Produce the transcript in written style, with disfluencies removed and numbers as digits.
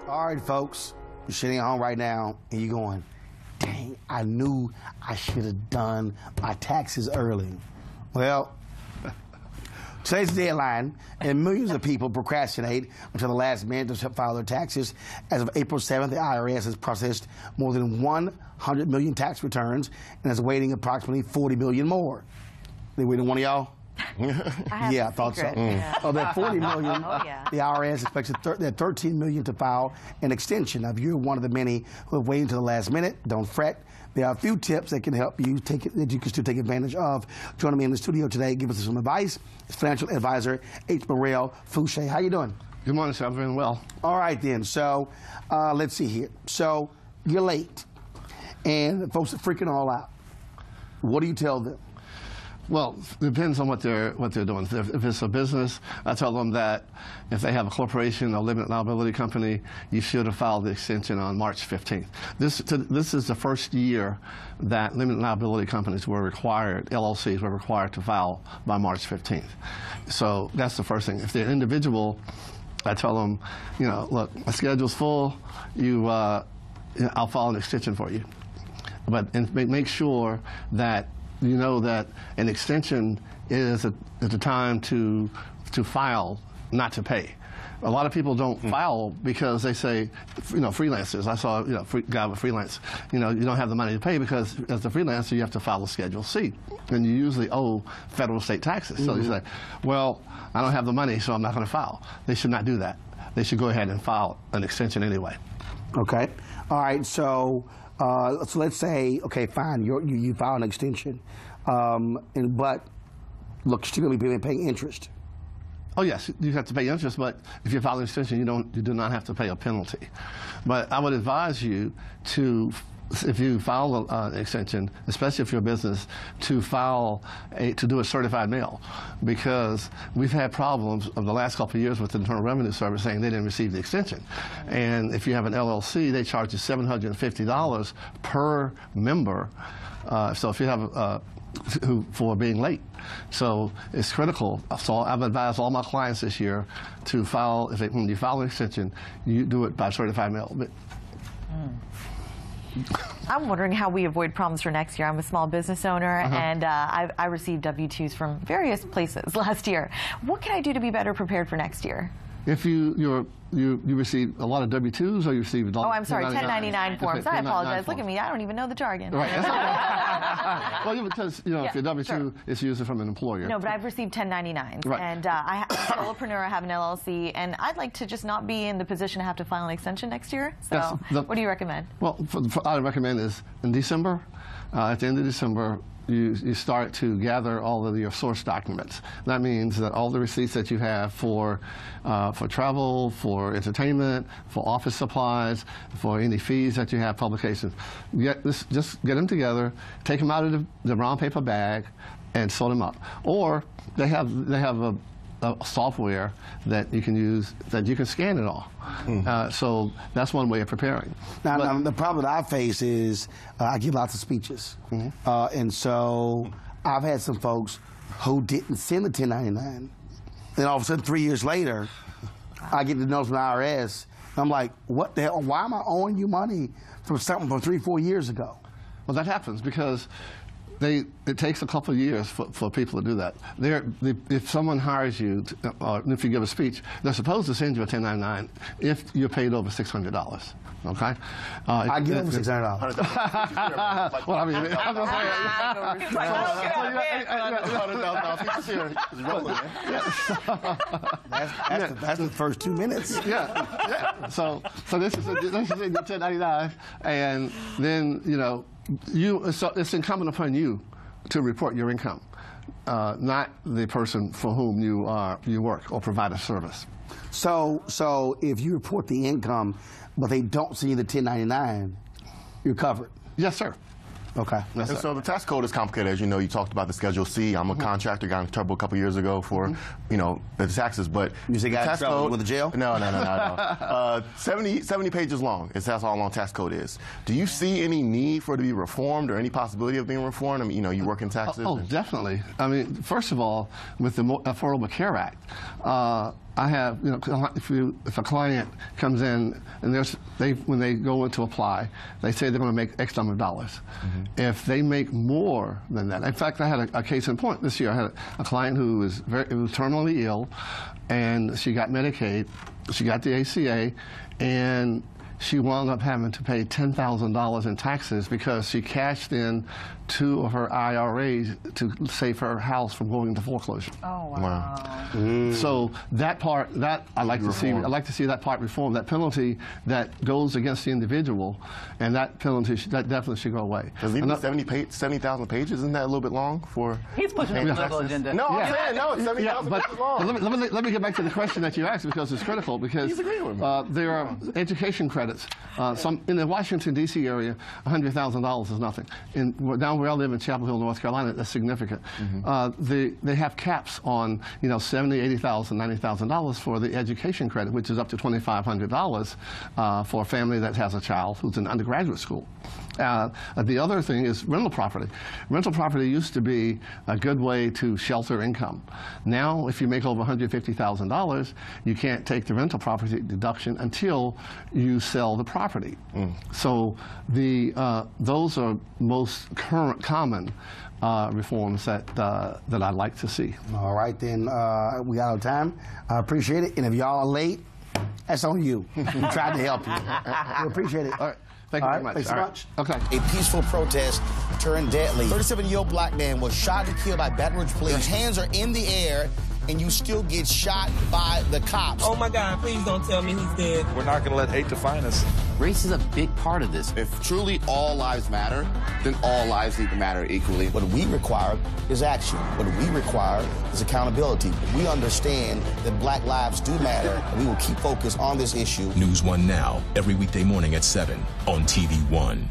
All right, folks, you're sitting at home right now, and you're going, dang, I knew I should have done my taxes early. Well, today's the deadline, and millions of people procrastinate until the last minute to file their taxes. As of April 7th, the IRS has processed more than 100 million tax returns and is awaiting approximately 40 million more. They waiting one of y'all? I thought so. Yeah. Of that 40 million, yeah. the IRS expects that 13 million to file an extension. Now, if you're one of the many who have waited until the last minute, don't fret. There are a few tips that can help you that you can still take advantage of. Joining me in the studio today, give us some advice, is financial advisor Marrel Foushee. How you doing? Good morning, sir. I'm doing well. All right, then. So let's see here. So you're late, and folks are freaking all out. What do you tell them? Well, it depends on what they're doing. If it's a business, I tell them that if they have a corporation or limited liability company, you should have filed the extension on March 15th. This is the first year that limited liability companies were required, LLCs were required to file by March 15th. So that's the first thing. If they're individual, I tell them, you know, look, my schedule's full. I'll file an extension for you, but make sure that you know that an extension is a time to file, not to pay. A lot of people don't file because they say, you know, freelancers. I saw, you know, guy with freelance. You know, you don't have the money to pay because as a freelancer you have to file a Schedule C, and you usually owe federal state taxes. So you say, well, I don't have the money, so I'm not going to file. They should not do that. They should go ahead and file an extension anyway. Okay. All right. So let's say, okay, fine, you file an extension, but look, you're still going to be paying interest. Oh yes, you have to pay interest, but if you file an extension, you do not have to pay a penalty. But I would advise you to, if you file an extension, especially if you're a business, to do a certified mail, because we've had problems of the last couple of years with the Internal Revenue Service saying they didn't receive the extension. And if you have an LLC, they charge you $750 per member. So if you have for being late. So it's critical. So I've advised all my clients this year to file, when you file an extension, you do it by certified mail. I'm wondering how we avoid problems for next year. I'm a small business owner, and I received W-2s from various places last year. What can I do to be better prepared for next year? If you receive a lot of W-2s, or you receive a lot of I'm sorry, 1099 forms. I apologize. Look at me. I don't even know the jargon. Right. Well, because, you know, if you're W-2, it's usually from an employer. No, but I've received 1099s. Right. And I'm a solopreneur. I have an LLC, and I'd like to just not be in the position to have to file an extension next year. So what do you recommend? Well, what I recommend is in December, at the end of December, you start to gather all of your source documents. That means that all the receipts that you have for travel, for entertainment, for office supplies, for any fees that you have, publications, just get them together, take them out of the brown paper bag, and sort them up. Or they have a software that you can use that you can scan it all. So that's one way of preparing. Now the problem that I face is I give lots of speeches. And so I've had some folks who didn't send the 1099. Then all of a sudden, 3 years later, I get the notice from the IRS. And I'm like, what the hell? Why am I owing you money from something from 3 or 4 years ago? Well, that happens because it takes a couple of years for people to do that. If someone hires you, or if you give a speech, they're supposed to send you a 1099 if you're paid over $600. Okay? I give them $600. Well, I mean, that's the first 2 minutes. Yeah. So this is a 1099, and then it's incumbent upon you to report your income, not the person for whom you work or provide a service. So if you report the income, but they don't send you the 1099, you're covered. Yes, sir. Okay. And so the tax code is complicated. As you know, you talked about the Schedule C. I'm a contractor, got in trouble a couple years ago for, the taxes. But you say got in trouble with the jail? No. 70 pages long. That's how long tax code is. Do you see any need for it to be reformed or any possibility of being reformed? I mean, you work in taxes. Oh, definitely. I mean, first of all, with the Affordable Care Act, I have, you know, if a client comes in and when they go in to apply, they say they're going to make X number of dollars. If they make more than that, in fact, I had a case in point this year. I had a client who was terminally ill, and she got Medicaid, she got the ACA, and she wound up having to pay $10,000 in taxes because she cashed in 2 of her IRAs to save her house from going into foreclosure. Oh, wow. So that part, I like to see. I like to see that part reformed. That penalty that goes against the individual, and that penalty that definitely should go away. Because even 70,000 pages, isn't that a little bit long for? He's pushing a political agenda. No, I'm saying no. It's 70,000 pages long. But let me get back to the question that you asked, because it's critical. Because there are education credits. In the Washington D.C. area, $100,000 is nothing. Down where I live in Chapel Hill, North Carolina, that's significant. They have caps on, you know, $70,000, $80,000, $90,000 for the education credit, which is up to $2,500 for a family that has a child who's in undergraduate school. The other thing is rental property. Rental property used to be a good way to shelter income. Now, if you make over $150,000, you can't take the rental property deduction until you sell the property. So those are most common reforms that I'd like to see. All right, then we got our time. I appreciate it. And if y'all are late, that's on you. We tried to help you. We appreciate it. All right. Thank you very much. Thanks so much. Okay. A peaceful protest turned deadly. 37-year-old black man was shot and killed by Baton Rouge police. His hands are in the air, and you still get shot by the cops. Oh my God, please don't tell me he's dead. We're not going to let hate define us. Race is a big part of this. If truly all lives matter, then all lives need to matter equally. What we require is action. What we require is accountability. We understand that black lives do matter, and we will keep focused on this issue. NewsOne Now, every weekday morning at 7 on TV1.